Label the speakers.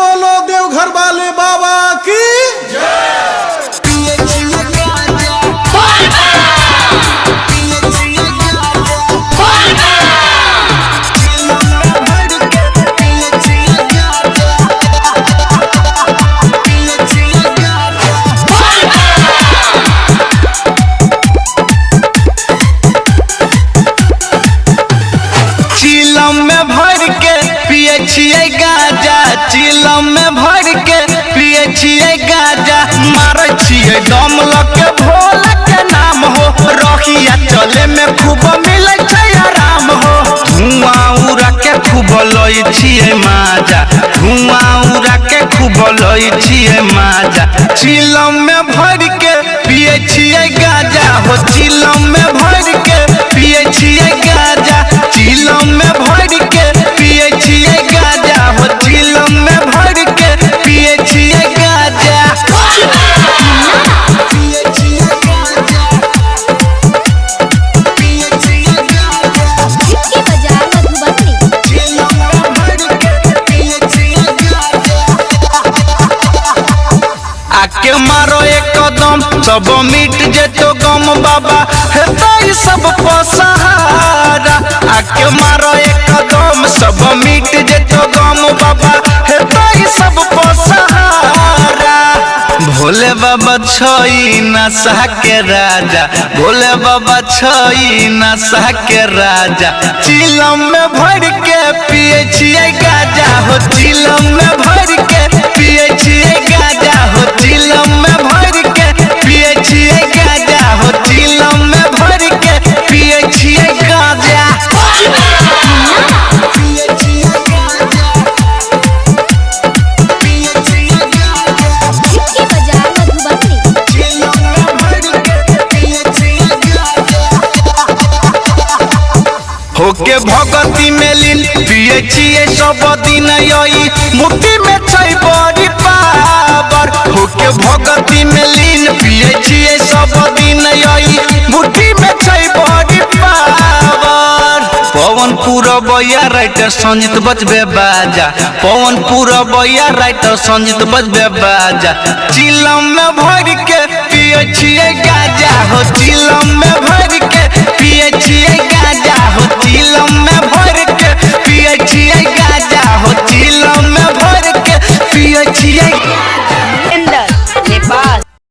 Speaker 1: बोलो देवघर वाले बाबा की
Speaker 2: चिलम में भर के पिए छिए गाजा मारे छिए दम लके भोला के नाम हो रखिया चले में खूब मिले छै आराम हो धुआं उड़ा के खूब लई छिए माजा धुआं उड़ा के खूब लई छिए माजा चिलम में भर के पिए छिए गाजा हो चिलम में भर के पिए छिए गाजा चिलम में भर के पिए छिए गाजा हो चिलम में भर के पिए छिए गाजा पिए छिए गाजा पिए छिए गाजा
Speaker 3: इसकी बाजार मधुबनी
Speaker 2: चिलम में भर के पिए छिए गाजा आके मारो एक कदम सब मिट जेतो गम बाबा हेतै सब सहारा आके मारो एक कदम सब मिट जेतो गम बाबा हेतै सब सहारा भोले बाबा छई नशा के राजा भोले बाबा छई नशा के राजा चिलम में भर के पिए छिए गाजा हो चिलम में भर के पिए छिए गाजा हो चिलम में भर के पिए छिए गाजा हो चिलम में भर के पिए छिए गाजा पिए छिए गाजा पिए छिए गाजा
Speaker 3: इसकी बाजार मधुबनी
Speaker 2: चिलम में भर के पिए छिए गाजा होके भगती में लीन पिए छिए सब दिन यही मुट्ठी में छै बड़ी पावर होके भगती में लीन पिए छिए सब दिन यही मुट्ठी में छै बड़ी पावर पवन पूरबैया राइटर संजीत बजबे बाजा पवन पूरबैया राइटर संजीत बजबे बाजा चिलम में भर के पिए छिए गाजा हो